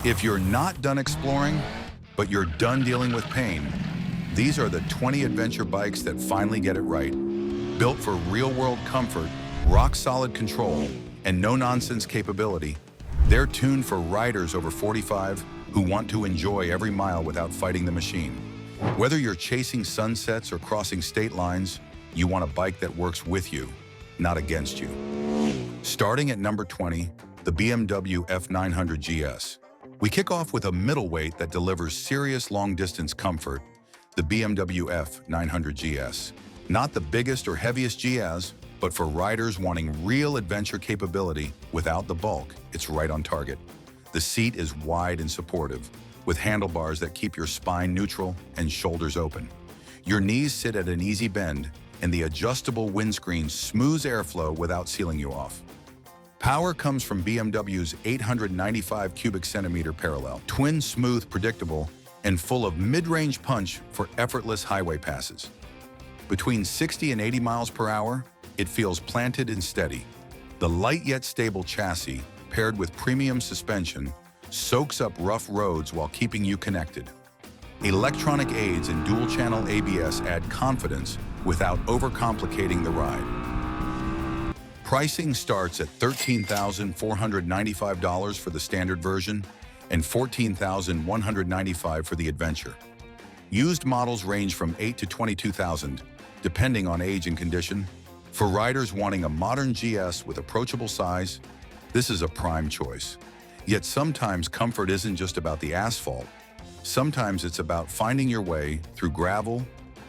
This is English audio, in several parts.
If you're not done exploring, but you're done dealing with pain, these are the 20 adventure bikes that finally get it right. Built for real-world comfort, rock-solid control, and no-nonsense capability, they're tuned for riders over 45 who want to enjoy every mile without fighting the machine. Whether you're chasing sunsets or crossing state lines, you want a bike that works with you, not against you. Starting at number 20, the BMW F900 GS. We kick off with a middleweight that delivers serious long-distance comfort, the BMW F900 GS. Not the biggest or heaviest GS, but for riders wanting real adventure capability without the bulk, it's right on target. The seat is wide and supportive, with handlebars that keep your spine neutral and shoulders open. Your knees sit at an easy bend, and the adjustable windscreen smooths airflow without sealing you off. Power comes from BMW's 895 cubic centimeter parallel, twin smooth, predictable, and full of mid-range punch for effortless highway passes. Between 60 and 80 miles per hour, it feels planted and steady. The light yet stable chassis, paired with premium suspension, soaks up rough roads while keeping you connected. Electronic aids and dual-channel ABS add confidence without overcomplicating the ride. Pricing starts at $13,495 for the standard version and $14,195 for the adventure. Used models range from $8,000 to $22,000, depending on age and condition. For riders wanting a modern GS with approachable size, this is a prime choice. Yet sometimes comfort isn't just about the asphalt. Sometimes it's about finding your way through gravel,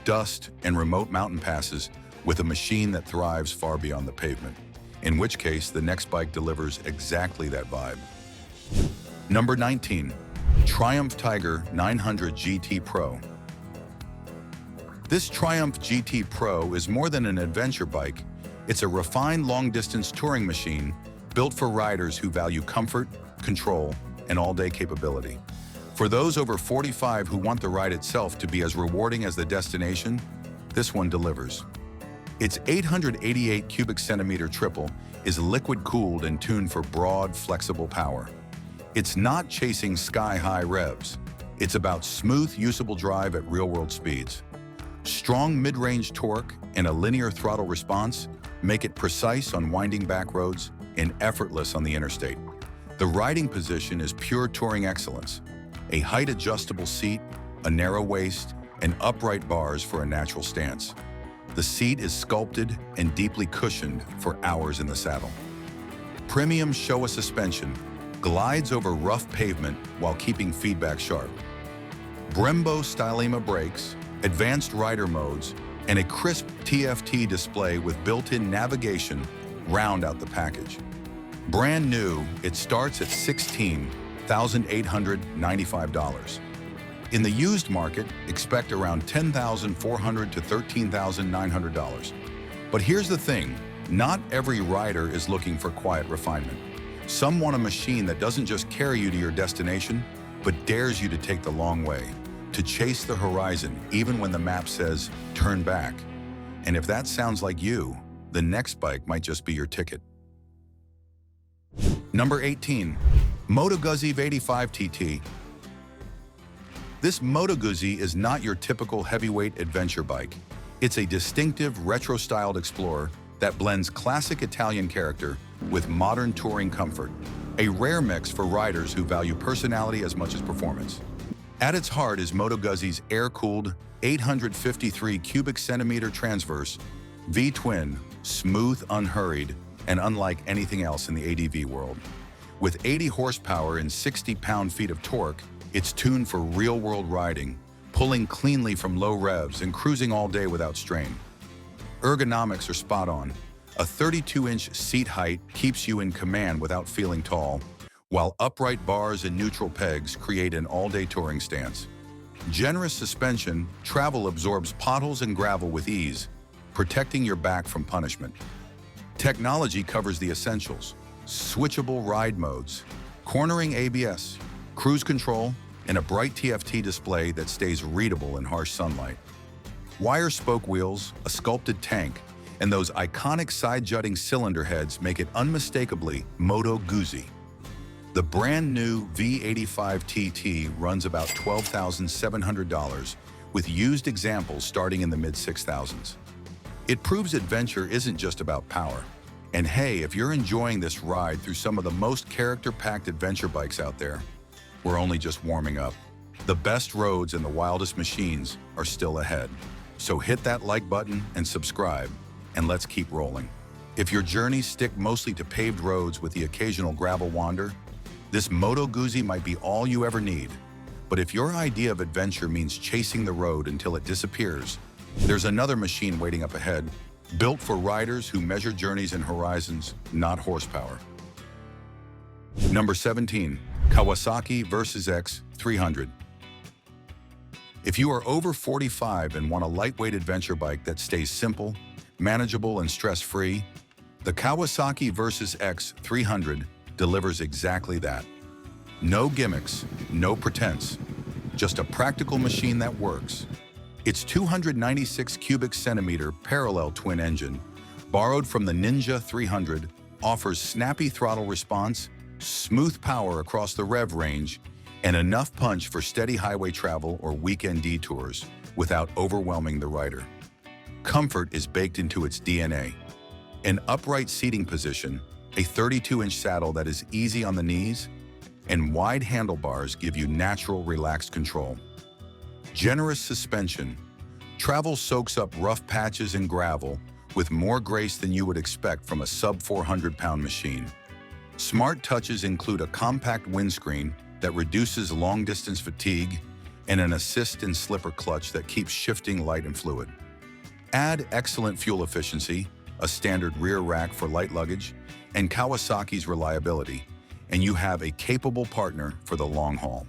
dust, and remote mountain passes with a machine that thrives far beyond the pavement. In which case, the next bike delivers exactly that vibe. Number 19, Triumph Tiger 900 GT Pro. This Triumph GT Pro is more than an adventure bike. It's a refined long-distance touring machine built for riders who value comfort, control, and all-day capability. For those over 45 who want the ride itself to be as rewarding as the destination, this one delivers. Its 888 cubic centimeter triple is liquid-cooled and tuned for broad, flexible power. It's not chasing sky-high revs. It's about smooth, usable drive at real-world speeds. Strong mid-range torque and a linear throttle response make it precise on winding back roads and effortless on the interstate. The riding position is pure touring excellence. A height-adjustable seat, a narrow waist, and upright bars for a natural stance. The seat is sculpted and deeply cushioned for hours in the saddle. Premium Showa suspension glides over rough pavement while keeping feedback sharp. Brembo Stylema brakes, advanced rider modes, and a crisp TFT display with built-in navigation round out the package. Brand new, it starts at $16,895. In the used market, expect around $10,400 to $13,900. But here's the thing, not every rider is looking for quiet refinement. Some want a machine that doesn't just carry you to your destination, but dares you to take the long way, to chase the horizon even when the map says, turn back. And if that sounds like you, the next bike might just be your ticket. Number 18, Moto Guzzi V85 TT. This Moto Guzzi is not your typical heavyweight adventure bike. It's a distinctive retro-styled explorer that blends classic Italian character with modern touring comfort, a rare mix for riders who value personality as much as performance. At its heart is Moto Guzzi's air-cooled 853 cubic centimeter transverse V-twin, smooth, unhurried, and unlike anything else in the ADV world. With 80 horsepower and 60 pound-feet of torque, it's tuned for real-world riding, pulling cleanly from low revs and cruising all day without strain. Ergonomics are spot on. A 32-inch seat height keeps you in command without feeling tall, while upright bars and neutral pegs create an all-day touring stance. Generous suspension, travel absorbs potholes and gravel with ease, protecting your back from punishment. Technology covers the essentials: switchable ride modes, cornering ABS, cruise control, and a bright TFT display that stays readable in harsh sunlight. Wire spoke wheels, a sculpted tank, and those iconic side-jutting cylinder heads make it unmistakably Moto Guzzi. The brand new V85 TT runs about $12,700 with used examples starting in the mid-6,000s. It proves adventure isn't just about power. And hey, if you're enjoying this ride through some of the most character-packed adventure bikes out there, we're only just warming up. The best roads and the wildest machines are still ahead. So hit that like button and subscribe, and let's keep rolling. If your journeys stick mostly to paved roads with the occasional gravel wander, this Moto Guzzi might be all you ever need. But if your idea of adventure means chasing the road until it disappears, there's another machine waiting up ahead, built for riders who measure journeys and horizons, not horsepower. Number 17, Kawasaki Versys-X 300. If you are over 45 and want a lightweight adventure bike that stays simple, manageable, and stress-free, the Kawasaki Versys-X 300 delivers exactly that. No gimmicks, no pretense, just a practical machine that works. Its 296 cubic centimeter parallel twin engine, borrowed from the Ninja 300, offers snappy throttle response, smooth power across the rev range, and enough punch for steady highway travel or weekend detours without overwhelming the rider. Comfort is baked into its DNA. An upright seating position, a 32-inch saddle that is easy on the knees, and wide handlebars give you natural, relaxed control. Generous suspension. Travel soaks up rough patches and gravel with more grace than you would expect from a sub-400-pound machine. Smart touches include a compact windscreen that reduces long-distance fatigue and an assist and slipper clutch that keeps shifting light and fluid. Add excellent fuel efficiency, a standard rear rack for light luggage, and Kawasaki's reliability, and you have a capable partner for the long haul.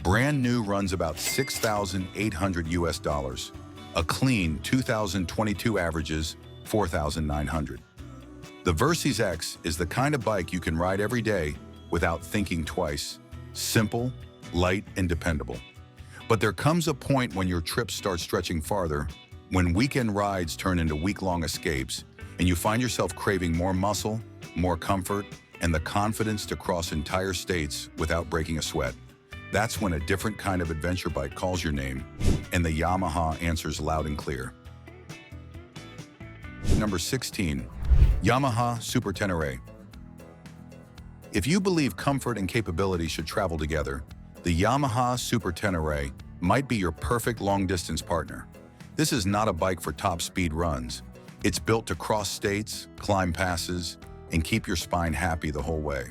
Brand new runs about $6,800 US. A clean 2022 averages $4,900. The Versys-X is the kind of bike you can ride every day without thinking twice. Simple, light, and dependable. But there comes a point when your trips start stretching farther, when weekend rides turn into week-long escapes, and you find yourself craving more muscle, more comfort, and the confidence to cross entire states without breaking a sweat. That's when a different kind of adventure bike calls your name, and the Yamaha answers loud and clear. Number 16, Yamaha Super Tenere. If you believe comfort and capability should travel together, the Yamaha Super Tenere might be your perfect long-distance partner. This is not a bike for top-speed runs. It's built to cross states, climb passes, and keep your spine happy the whole way.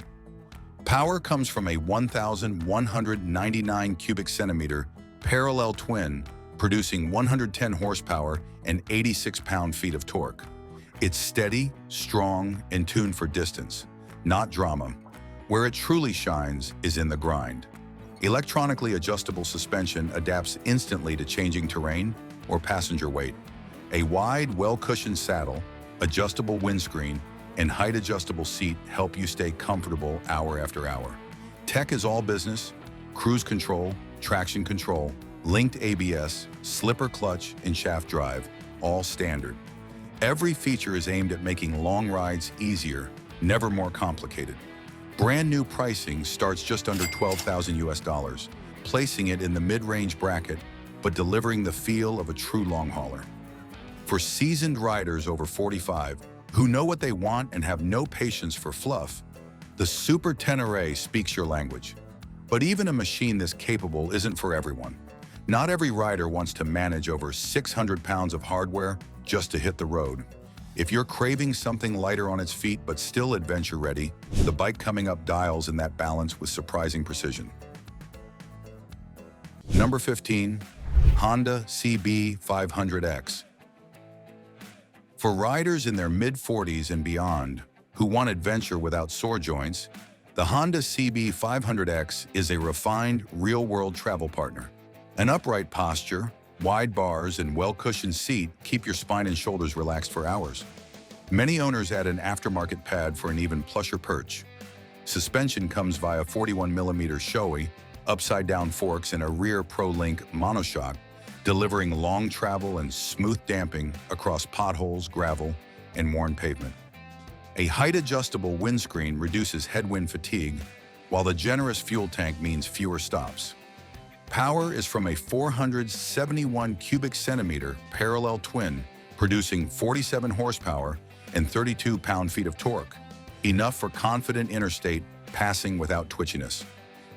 Power comes from a 1,199 cubic centimeter parallel twin, producing 110 horsepower and 86 pound-feet of torque. It's steady, strong, and tuned for distance, not drama. Where it truly shines is in the grind. Electronically adjustable suspension adapts instantly to changing terrain or passenger weight. A wide, well-cushioned saddle, adjustable windscreen, and height-adjustable seat help you stay comfortable hour after hour. Tech is all business: cruise control, traction control, linked ABS, slipper clutch, and shaft drive, all standard. Every feature is aimed at making long rides easier, never more complicated. Brand new pricing starts just under $12,000 US, placing it in the mid-range bracket, but delivering the feel of a true long hauler. For seasoned riders over 45, who know what they want and have no patience for fluff, the Super Tenere speaks your language. But even a machine this capable isn't for everyone. Not every rider wants to manage over 600 pounds of hardware just to hit the road. If you're craving something lighter on its feet but still adventure-ready, the bike coming up dials in that balance with surprising precision. Number 15, Honda CB500X. For riders in their mid-40s and beyond who want adventure without sore joints, the Honda CB500X is a refined, real-world travel partner. An upright posture, wide bars, and well-cushioned seat keep your spine and shoulders relaxed for hours. Many owners add an aftermarket pad for an even plusher perch. Suspension comes via 41mm Shoei, upside-down forks, and a rear Pro-Link monoshock, delivering long travel and smooth damping across potholes, gravel, and worn pavement. A height-adjustable windscreen reduces headwind fatigue, while the generous fuel tank means fewer stops. Power is from a 471 cubic centimeter parallel twin, producing 47 horsepower and 32 pound-feet of torque, enough for confident interstate passing without twitchiness.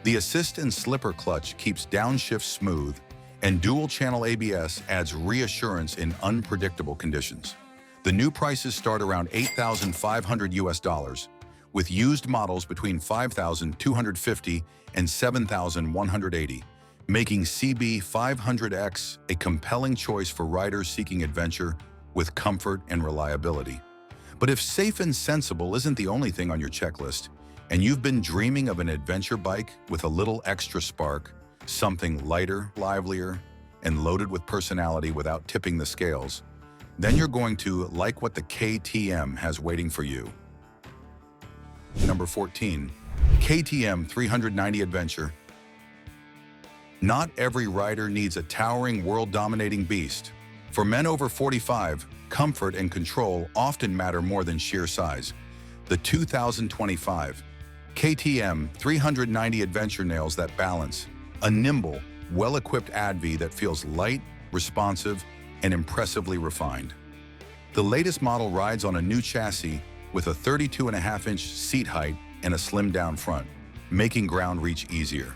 The assist and slipper clutch keeps downshift smooth, and dual-channel ABS adds reassurance in unpredictable conditions. The new prices start around $8,500 US, with used models between $5,250 and $7,180, making CB500X a compelling choice for riders seeking adventure with comfort and reliability. But if safe and sensible isn't the only thing on your checklist, and you've been dreaming of an adventure bike with a little extra spark, something lighter, livelier, and loaded with personality without tipping the scales, then you're going to like what the KTM has waiting for you. Number 14. KTM 390 Adventure. Not every rider needs a towering, world-dominating beast. For men over 45, comfort and control often matter more than sheer size. The 2025 KTM 390 Adventure nails that balance, a nimble, well-equipped ADV that feels light, responsive, and impressively refined. The latest model rides on a new chassis with a 32.5-inch seat height and a slimmed-down front, making ground reach easier.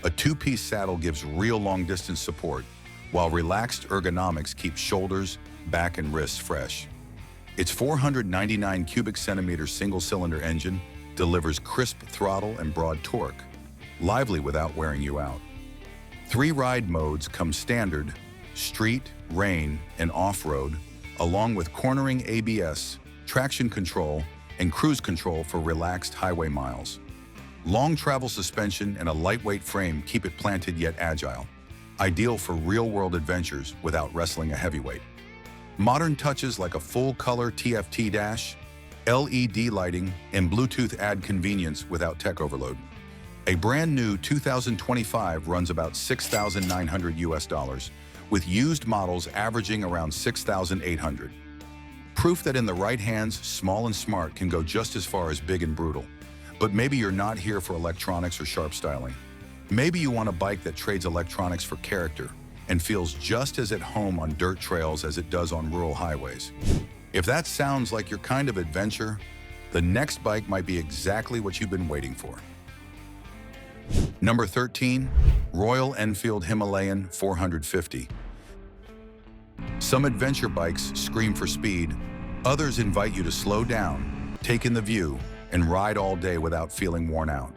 A two-piece saddle gives real long-distance support, while relaxed ergonomics keep shoulders, back, and wrists fresh. Its 499 cubic centimeter single-cylinder engine delivers crisp throttle and broad torque, lively without wearing you out. 3 ride modes come standard: street, rain, and off-road, along with cornering ABS, traction control, and cruise control for relaxed highway miles. Long travel suspension and a lightweight frame keep it planted yet agile, ideal for real-world adventures without wrestling a heavyweight. Modern touches like a full-color TFT dash, LED lighting, and Bluetooth add convenience without tech overload. A brand new 2025 runs about $6,900 US, with used models averaging around $6,800. Proof that in the right hands, small and smart can go just as far as big and brutal. But maybe you're not here for electronics or sharp styling. Maybe you want a bike that trades electronics for character and feels just as at home on dirt trails as it does on rural highways. If that sounds like your kind of adventure, the next bike might be exactly what you've been waiting for. Number 13. Royal Enfield Himalayan 450. Some adventure bikes scream for speed, others invite you to slow down, take in the view, and ride all day without feeling worn out.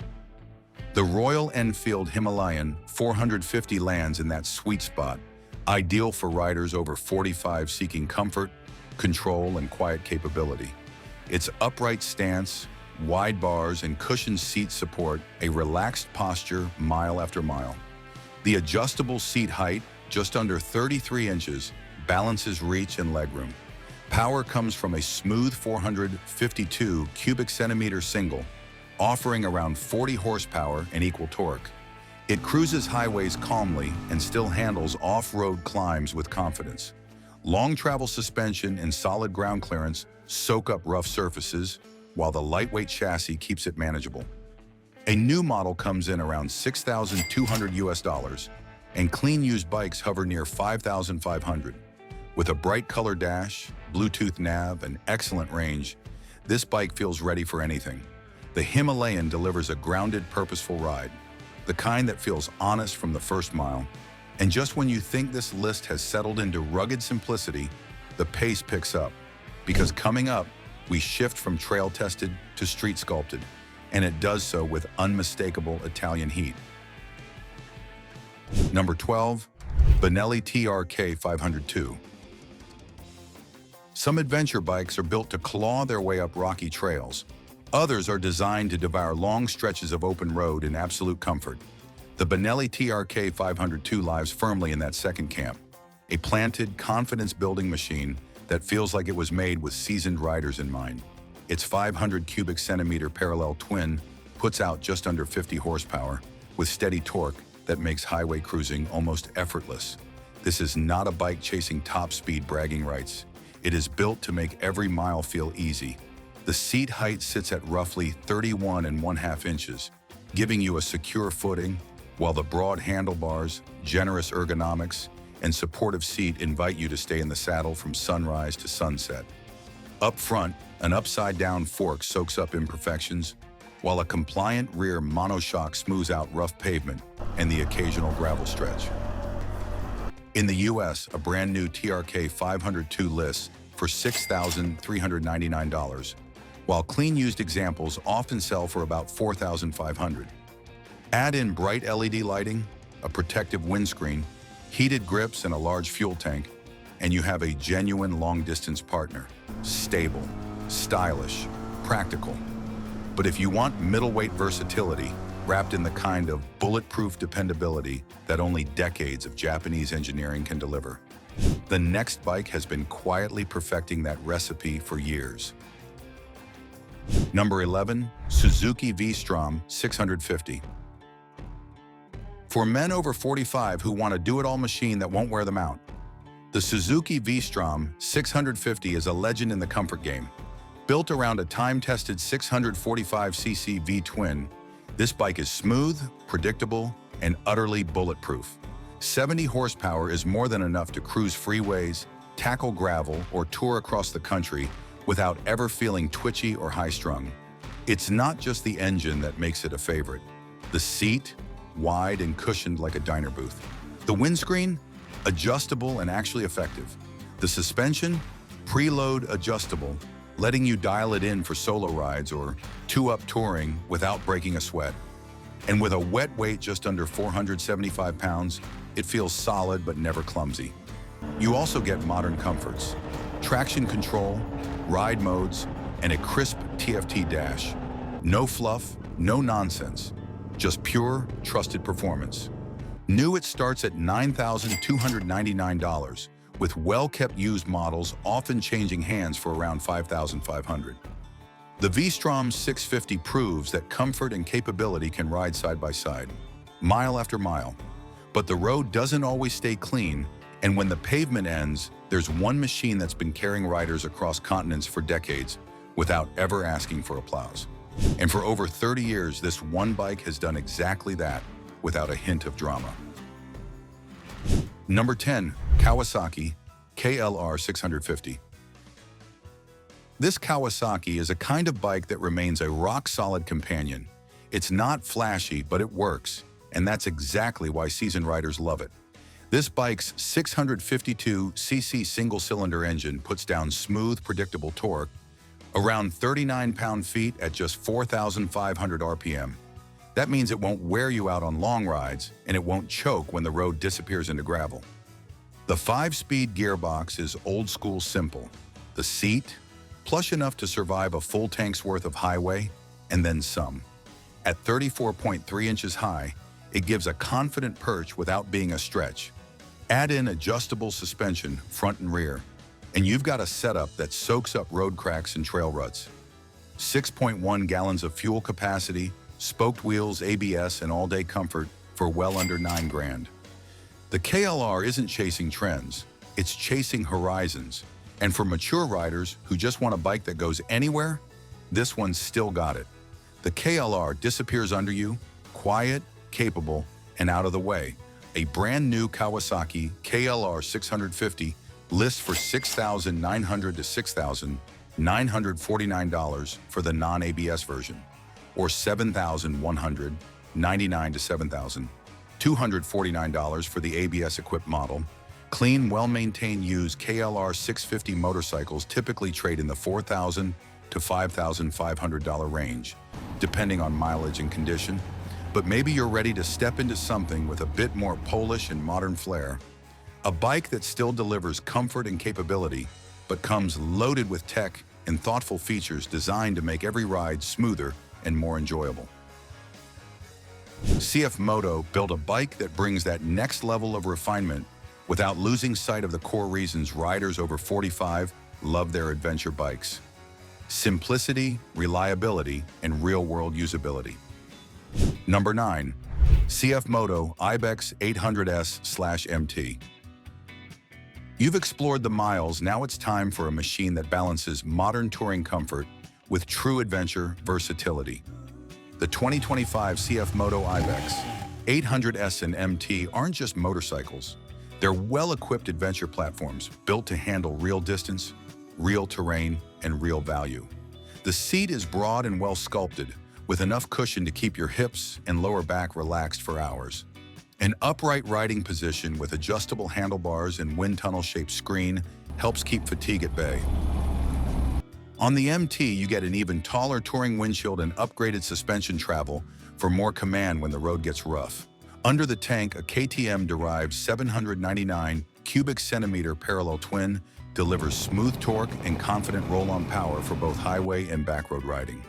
The Royal Enfield Himalayan 450 lands in that sweet spot, ideal for riders over 45 seeking comfort, control, and quiet capability. Its upright stance, wide bars, and cushioned seat support a relaxed posture mile after mile. The adjustable seat height, just under 33 inches, balances reach and legroom. Power comes from a smooth 452 cubic centimeter single, offering around 40 horsepower and equal torque. It cruises highways calmly and still handles off-road climbs with confidence. Long travel suspension and solid ground clearance soak up rough surfaces, while the lightweight chassis keeps it manageable. A new model comes in around $6,200 US, and clean used bikes hover near $5,500. With a bright color dash, Bluetooth nav, and excellent range, this bike feels ready for anything. The Himalayan delivers a grounded, purposeful ride, the kind that feels honest from the first mile. And just when you think this list has settled into rugged simplicity, the pace picks up. Because coming up, we shift from trail-tested to street-sculpted, and it does so with unmistakable Italian heat. Number 12. Benelli TRK 502. Some adventure bikes are built to claw their way up rocky trails. Others are designed to devour long stretches of open road in absolute comfort. The Benelli TRK 502 lies firmly in that second camp, a planted, confidence-building machine that feels like it was made with seasoned riders in mind. Its 500 cubic centimeter parallel twin puts out just under 50 horsepower, with steady torque that makes highway cruising almost effortless. This is not a bike chasing top speed bragging rights. It is built to make every mile feel easy. The seat height sits at roughly 31.5 inches, giving you a secure footing, while the broad handlebars, generous ergonomics, and supportive seat invite you to stay in the saddle from sunrise to sunset. Up front, an upside-down fork soaks up imperfections, while a compliant rear monoshock smooths out rough pavement and the occasional gravel stretch. In the US, a brand new TRK 502 lists for $6,399, while clean used examples often sell for about $4,500. Add in bright LED lighting, a protective windscreen, heated grips, and a large fuel tank, and you have a genuine long-distance partner. Stable, stylish, practical. But if you want middleweight versatility, wrapped in the kind of bulletproof dependability that only decades of Japanese engineering can deliver, the next bike has been quietly perfecting that recipe for years. Number 11, Suzuki V-Strom 650. For men over 45 who want a do-it-all machine that won't wear them out, the Suzuki V-Strom 650 is a legend in the comfort game. Built around a time-tested 645cc V-twin, this bike is smooth, predictable, and utterly bulletproof. 70 horsepower is more than enough to cruise freeways, tackle gravel, or tour across the country without ever feeling twitchy or high-strung. It's not just the engine that makes it a favorite. The seat, wide and cushioned like a diner booth. The windscreen, adjustable and actually effective. The suspension, preload adjustable, letting you dial it in for solo rides or two-up touring without breaking a sweat. And with a wet weight just under 475 pounds, it feels solid but never clumsy. You also get modern comforts, traction control, ride modes, and a crisp TFT dash. No fluff, no nonsense, just pure, trusted performance. New, it starts at $9,299, with well-kept used models often changing hands for around $5,500. The V-Strom 650 proves that comfort and capability can ride side by side, mile after mile. But the road doesn't always stay clean, and when the pavement ends, there's one machine that's been carrying riders across continents for decades without ever asking for applause. And for over 30 years, this one bike has done exactly that without a hint of drama. Number 10, Kawasaki KLR 650. This Kawasaki is a kind of bike that remains a rock-solid companion. It's not flashy, but it works, and that's exactly why seasoned riders love it. This bike's 652cc single-cylinder engine puts down smooth, predictable torque, around 39 pound-feet at just 4,500 RPM. That means it won't wear you out on long rides, and it won't choke when the road disappears into gravel. The 5-speed gearbox is old-school simple. The seat, plush enough to survive a full tank's worth of highway, and then some. At 34.3 inches high, it gives a confident perch without being a stretch. Add in adjustable suspension, front and rear, and you've got a setup that soaks up road cracks and trail ruts. 6.1 gallons of fuel capacity, spoked wheels, ABS, and all-day comfort for well under $9,000. The KLR isn't chasing trends, it's chasing horizons. And for mature riders who just want a bike that goes anywhere, this one's still got it. The KLR disappears under you, quiet, capable, and out of the way. A brand new Kawasaki KLR 650 lists for $6,900 to $6,949 for the non-ABS version, or $7,199 to $7,249 for the ABS-equipped model. Clean, well-maintained used KLR 650 motorcycles typically trade in the $4,000 to $5,500 range, depending on mileage and condition. But maybe you're ready to step into something with a bit more Polish and modern flair. A bike that still delivers comfort and capability, but comes loaded with tech and thoughtful features designed to make every ride smoother and more enjoyable. CF Moto built a bike that brings that next level of refinement without losing sight of the core reasons riders over 45 love their adventure bikes: simplicity, reliability, and real-world usability. Number 9, CF Moto Ibex 800S/MT. You've explored the miles, now it's time for a machine that balances modern touring comfort with true adventure versatility. The 2025 CF Moto Ibex 800S and MT aren't just motorcycles. They're well-equipped adventure platforms built to handle real distance, real terrain, and real value. The seat is broad and well-sculpted, with enough cushion to keep your hips and lower back relaxed for hours. An upright riding position with adjustable handlebars and wind tunnel-shaped screen helps keep fatigue at bay. On the MT, you get an even taller touring windshield and upgraded suspension travel for more command when the road gets rough. Under the tank, a KTM-derived 799 cubic centimeter parallel twin delivers smooth torque and confident roll-on power for both highway and backroad riding.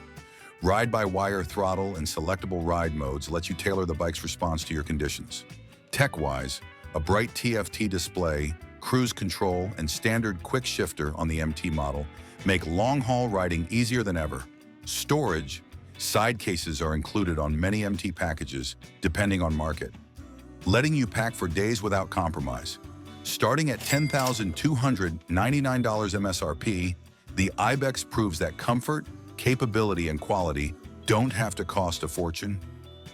Ride-by-wire throttle and selectable ride modes let you tailor the bike's response to your conditions. Tech-wise, a bright TFT display, cruise control, and standard quick shifter on the MT model make long-haul riding easier than ever. Storage, side cases are included on many MT packages, depending on market, letting you pack for days without compromise. Starting at $10,299 MSRP, the Ibex proves that comfort, capability, and quality don't have to cost a fortune.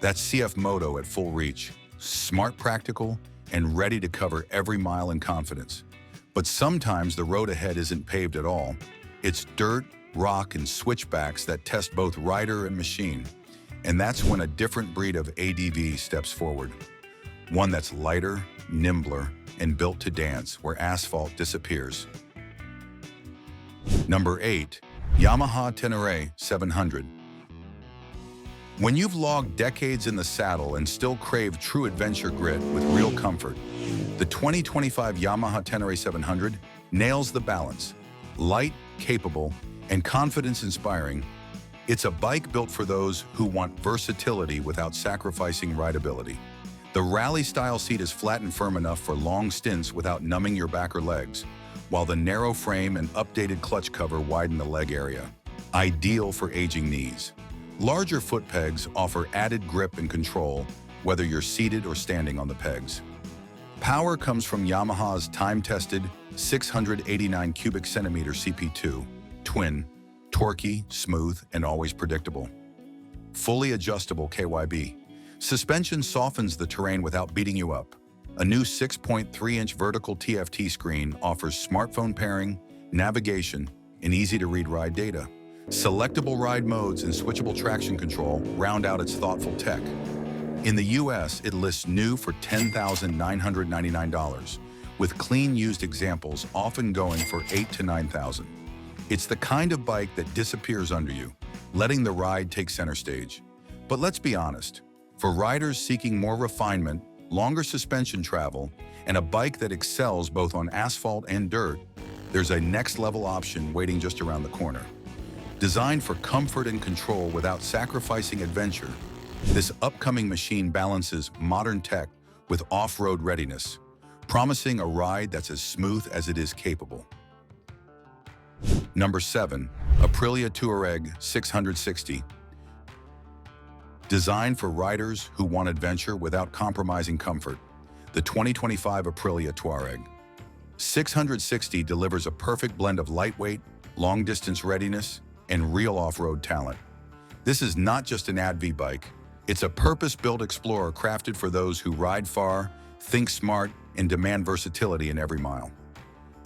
That's CF Moto at full reach, smart, practical, and ready to cover every mile in confidence. But sometimes the road ahead isn't paved at all. It's dirt, rock, and switchbacks that test both rider and machine. And that's when a different breed of ADV steps forward. One that's lighter, nimbler, and built to dance where asphalt disappears. Number 8. Yamaha Tenere 700. When you've logged decades in the saddle and still crave true adventure grit with real comfort, the 2025 Yamaha Tenere 700 nails the balance. Light, capable, and confidence-inspiring, it's a bike built for those who want versatility without sacrificing rideability. The rally-style seat is flat and firm enough for long stints without numbing your back or legs, while the narrow frame and updated clutch cover widen the leg area, ideal for aging knees. Larger foot pegs offer added grip and control, whether you're seated or standing on the pegs. Power comes from Yamaha's time-tested 689 cubic centimeter CP2 twin, torquey, smooth, and always predictable. Fully adjustable KYB. Suspension softens the terrain without beating you up. A new 6.3-inch vertical TFT screen offers smartphone pairing, navigation, and easy-to-read ride data. Selectable ride modes and switchable traction control round out its thoughtful tech. In the US, it lists new for $10,999, with clean used examples often going for $8,000 to $9,000. It's the kind of bike that disappears under you, letting the ride take center stage. But let's be honest, for riders seeking more refinement, longer suspension travel, and a bike that excels both on asphalt and dirt, there's a next-level option waiting just around the corner. Designed for comfort and control without sacrificing adventure, this upcoming machine balances modern tech with off-road readiness, promising a ride that's as smooth as it is capable. Number 7. Aprilia Tuareg 660. Designed for riders who want adventure without compromising comfort, the 2025 Aprilia Tuareg 660 delivers a perfect blend of lightweight, long-distance readiness, and real off-road talent. This is not just an ADV bike, it's a purpose-built explorer crafted for those who ride far, think smart, and demand versatility in every mile.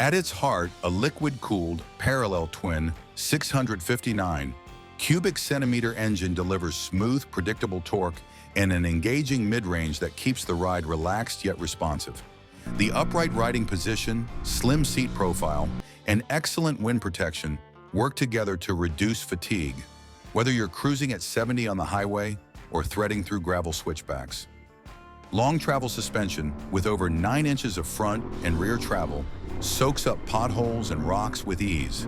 At its heart, a liquid-cooled, parallel twin 659 cubic centimeter engine delivers smooth, predictable torque and an engaging mid-range that keeps the ride relaxed yet responsive. The upright riding position, slim seat profile, and excellent wind protection work together to reduce fatigue, whether you're cruising at 70 on the highway or threading through gravel switchbacks. Long travel suspension, with over 9 inches of front and rear travel, soaks up potholes and rocks with ease,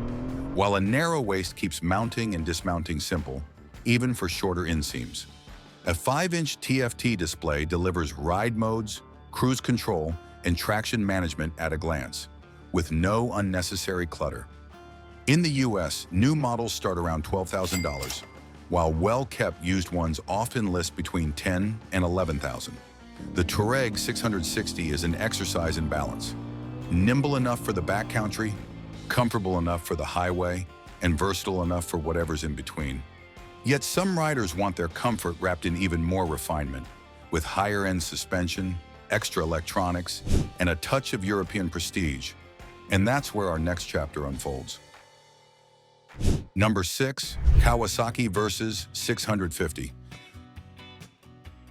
while a narrow waist keeps mounting and dismounting simple, even for shorter inseams. A 5-inch TFT display delivers ride modes, cruise control, and traction management at a glance, with no unnecessary clutter. In the US, new models start around $12,000, while well-kept used ones often list between $10,000 and $11,000. The Tuareg 660 is an exercise in balance. Nimble enough for the backcountry, comfortable enough for the highway, and versatile enough for whatever's in between. Yet some riders want their comfort wrapped in even more refinement, with higher-end suspension, extra electronics, and a touch of European prestige. And that's where our next chapter unfolds. Number 6. Kawasaki Versys-X.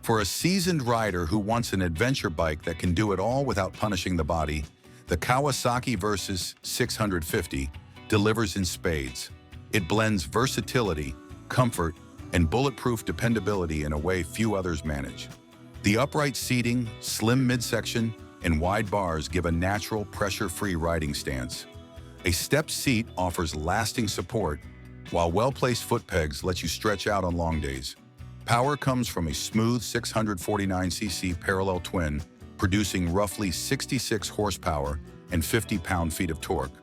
For a seasoned rider who wants an adventure bike that can do it all without punishing the body, the Kawasaki Versys-X delivers in spades. It blends versatility, comfort, and bulletproof dependability in a way few others manage. The upright seating, slim midsection, and wide bars give a natural, pressure-free riding stance. A stepped seat offers lasting support, while well-placed foot pegs let you stretch out on long days. Power comes from a smooth 649cc parallel twin, producing roughly 66 horsepower and 50 pound-feet of torque.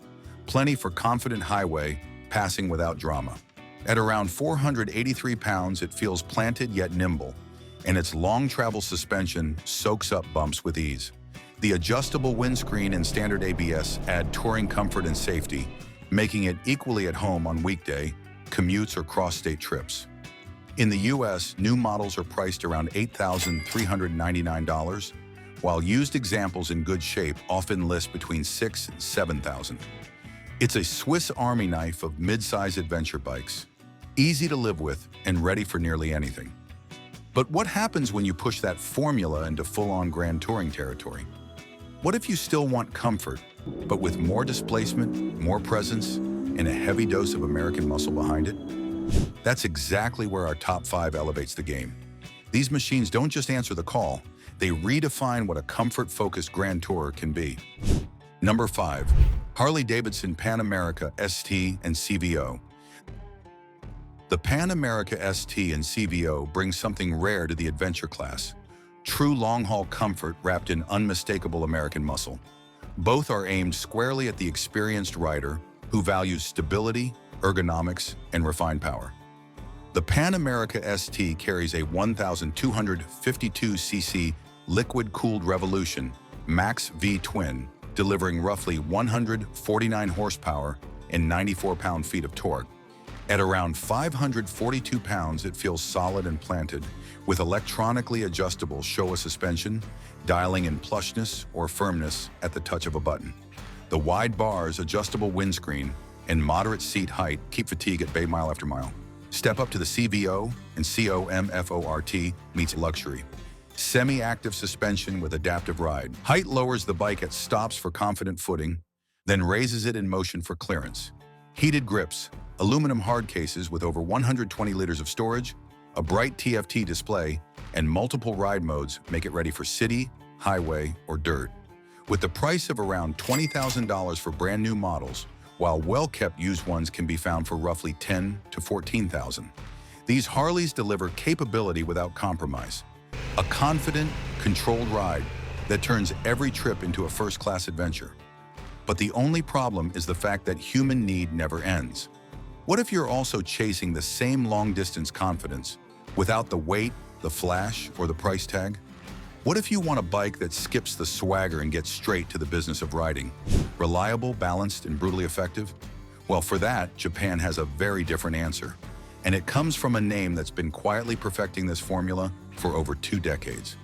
Plenty for confident highway, passing without drama. At around 483 pounds, it feels planted yet nimble, and its long travel suspension soaks up bumps with ease. The adjustable windscreen and standard ABS add touring comfort and safety, making it equally at home on weekday commutes or cross-state trips. In the US, new models are priced around $8,399, while used examples in good shape often list between $6,000 and $7,000. It's a Swiss Army knife of mid-size adventure bikes, easy to live with and ready for nearly anything. But what happens when you push that formula into full-on grand touring territory? What if you still want comfort, but with more displacement, more presence, and a heavy dose of American muscle behind it? That's exactly where our top 5 elevates the game. These machines don't just answer the call, they redefine what a comfort-focused grand tourer can be. Number 5. Harley-Davidson Pan America ST and CVO. The Pan America ST and CVO bring something rare to the adventure class. True long-haul comfort wrapped in unmistakable American muscle. Both are aimed squarely at the experienced rider who values stability, ergonomics, and refined power. The Pan America ST carries a 1,252cc liquid-cooled Revolution Max V twin, delivering roughly 149 horsepower and 94 pound-feet of torque. At around 542 pounds, it feels solid and planted, with electronically adjustable Showa suspension, dialing in plushness or firmness at the touch of a button. The wide bars, adjustable windscreen, and moderate seat height keep fatigue at bay mile after mile. Step up to the CVO, and COMFORT meets luxury. Semi-active suspension with adaptive ride. Height lowers the bike at stops for confident footing, then raises it in motion for clearance. Heated grips, aluminum hard cases with over 120 liters of storage, a bright TFT display, and multiple ride modes make it ready for city, highway, or dirt. With the price of around $20,000 for brand new models, while well-kept used ones can be found for roughly $10,000 to $14,000. These Harleys deliver capability without compromise. A confident, controlled ride that turns every trip into a first-class adventure. But the only problem is the fact that human need never ends. What if you're also chasing the same long-distance confidence without the weight, the flash, or the price tag? What if you want a bike that skips the swagger and gets straight to the business of riding? Reliable, balanced, and brutally effective? Well, for that, Japan has a very different answer. And it comes from a name that's been quietly perfecting this formula for over 2 decades.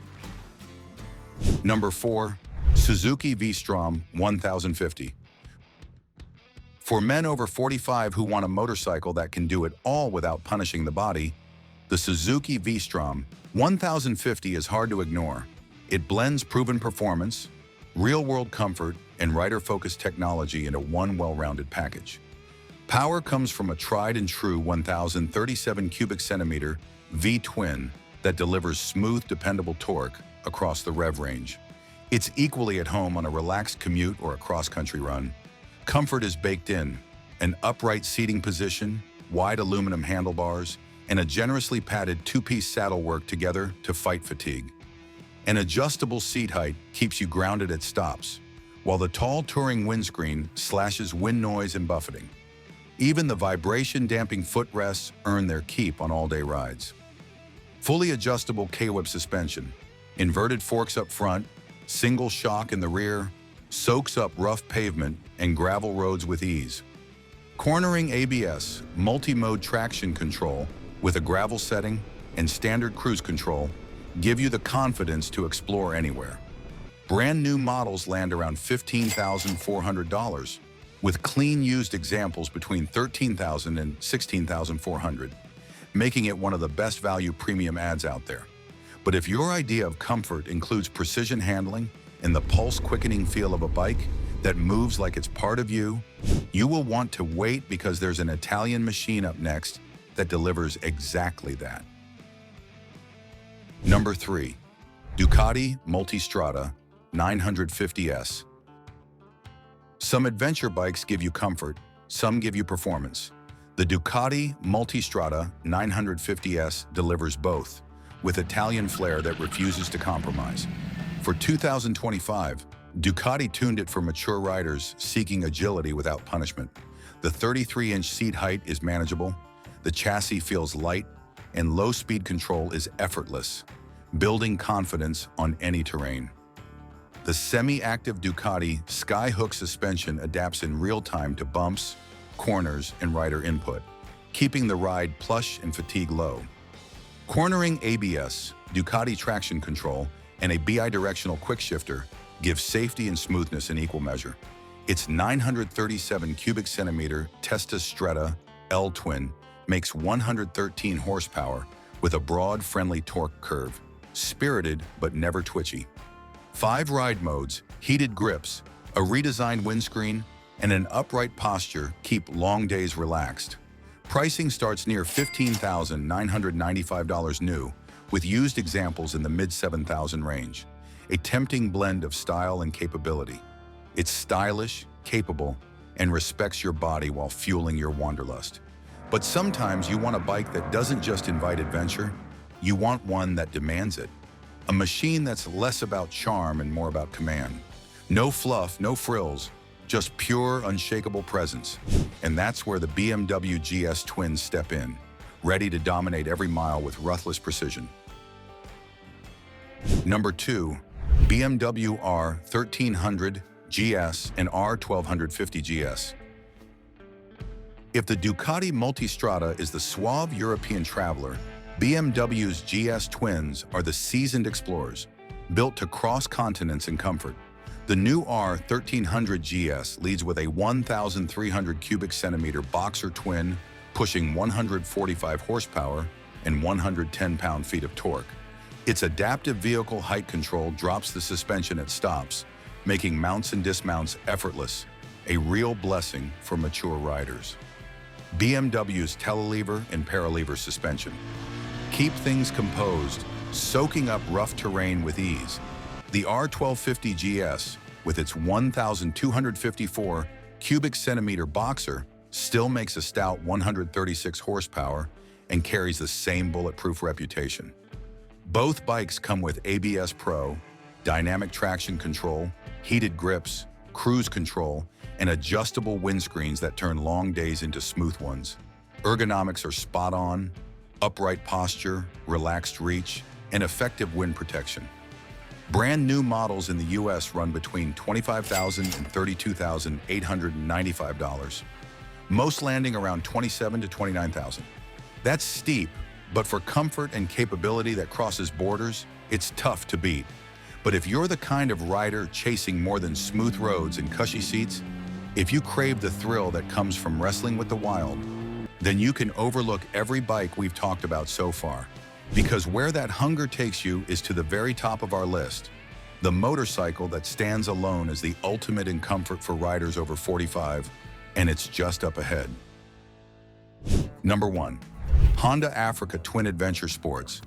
Number 4. Suzuki V-Strom 1050. For men over 45 who want a motorcycle that can do it all without punishing the body, the Suzuki V-Strom 1050 is hard to ignore. It blends proven performance, real-world comfort, and rider-focused technology into one well-rounded package. Power comes from a tried-and-true 1,037 cubic centimeter V-twin that delivers smooth, dependable torque across the rev range. It's equally at home on a relaxed commute or a cross-country run. Comfort is baked in: an upright seating position, wide aluminum handlebars, and a generously padded 2-piece saddle work together to fight fatigue. An adjustable seat height keeps you grounded at stops, while the tall touring windscreen slashes wind noise and buffeting. Even the vibration-damping footrests earn their keep on all-day rides. Fully adjustable K-Web suspension, inverted forks up front, single shock in the rear, soaks up rough pavement and gravel roads with ease. Cornering ABS, multi-mode traction control, with a gravel setting and standard cruise control, give you the confidence to explore anywhere. Brand new models land around $15,400, with clean used examples between $13,000 and $16,400, making it one of the best value premium ads out there. But if your idea of comfort includes precision handling and the pulse-quickening feel of a bike that moves like it's part of you, you will want to wait because there's an Italian machine up next that delivers exactly that. Number 3. Ducati Multistrada 950S. Some adventure bikes give you comfort, some give you performance. The Ducati Multistrada 950S delivers both, with Italian flair that refuses to compromise. For 2025, Ducati tuned it for mature riders seeking agility without punishment. The 33-inch seat height is manageable, the chassis feels light, and low-speed control is effortless, building confidence on any terrain. The semi-active Ducati Skyhook suspension adapts in real time to bumps, corners, and rider input, keeping the ride plush and fatigue low. Cornering ABS, Ducati traction control, and a bi-directional quickshifter give safety and smoothness in equal measure. Its 937 cubic centimeter Testa Stretta L-twin makes 113 horsepower with a broad, friendly torque curve, spirited but never twitchy. 5 ride modes, heated grips, a redesigned windscreen, and an upright posture keep long days relaxed. Pricing starts near $15,995 new, with used examples in the mid-$7,000 range. A tempting blend of style and capability. It's stylish, capable, and respects your body while fueling your wanderlust. But sometimes you want a bike that doesn't just invite adventure, you want one that demands it. A machine that's less about charm and more about command. No fluff, no frills, just pure, unshakable presence. And that's where the BMW GS Twins step in, ready to dominate every mile with ruthless precision. Number 2, BMW R1300 GS and R1250 GS. If the Ducati Multistrada is the suave European traveler, BMW's GS Twins are the seasoned explorers, built to cross continents in comfort. The new R1300 GS leads with a 1,300 cubic centimeter boxer twin, pushing 145 horsepower and 110 pound-feet of torque. Its adaptive vehicle height control drops the suspension at stops, making mounts and dismounts effortless, a real blessing for mature riders. BMW's telelever and paralever suspension keep things composed, soaking up rough terrain with ease. The R1250 GS, with its 1,254 cubic centimeter boxer, still makes a stout 136 horsepower and carries the same bulletproof reputation. Both bikes come with ABS Pro, dynamic traction control, heated grips, cruise control, and adjustable windscreens that turn long days into smooth ones. Ergonomics are spot on, upright posture, relaxed reach, and effective wind protection. Brand new models in the US run between $25,000 and $32,895, most landing around $27,000 to $29,000. That's steep, but for comfort and capability that crosses borders, it's tough to beat. But if you're the kind of rider chasing more than smooth roads and cushy seats, if you crave the thrill that comes from wrestling with the wild, then you can overlook every bike we've talked about so far. Because where that hunger takes you is to the very top of our list, the motorcycle that stands alone as the ultimate in comfort for riders over 45, and it's just up ahead. Number 1. Honda Africa Twin Adventure Sports.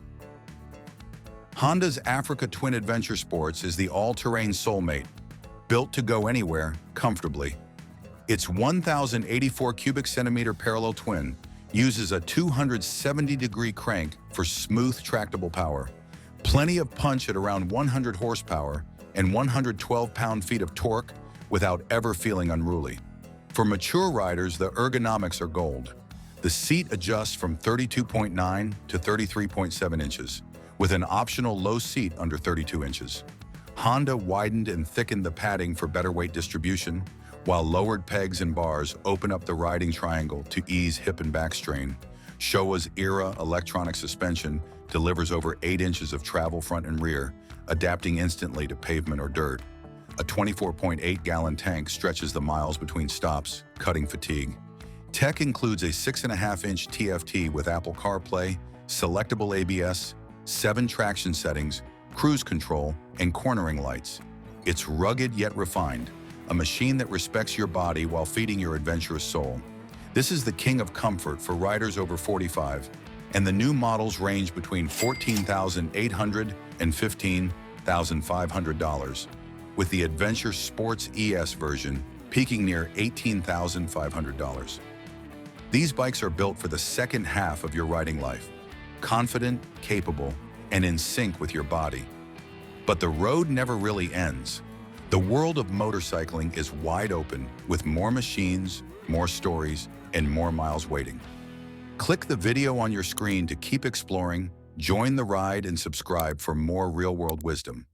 Honda's Africa Twin Adventure Sports is the all-terrain soulmate, built to go anywhere comfortably. Its 1,084 cubic centimeter parallel twin uses a 270-degree crank for smooth, tractable power, plenty of punch at around 100 horsepower, and 112 pound-feet of torque without ever feeling unruly. For mature riders, the ergonomics are gold. The seat adjusts from 32.9 to 33.7 inches, with an optional low seat under 32 inches. Honda widened and thickened the padding for better weight distribution, while lowered pegs and bars open up the riding triangle to ease hip and back strain, Showa's era electronic suspension delivers over 8 inches of travel front and rear, adapting instantly to pavement or dirt. A 24.8-gallon tank stretches the miles between stops, cutting fatigue. Tech includes a 6.5-inch TFT with Apple CarPlay, selectable ABS, 7 traction settings, cruise control, and cornering lights. It's rugged yet refined, a machine that respects your body while feeding your adventurous soul. This is the king of comfort for riders over 45, and the new models range between $14,800 and $15,500, with the Adventure Sports ES version peaking near $18,500. These bikes are built for the second half of your riding life, confident, capable, and in sync with your body. But the road never really ends. The world of motorcycling is wide open, with more machines, more stories, and more miles waiting. Click the video on your screen to keep exploring, join the ride, and subscribe for more real-world wisdom.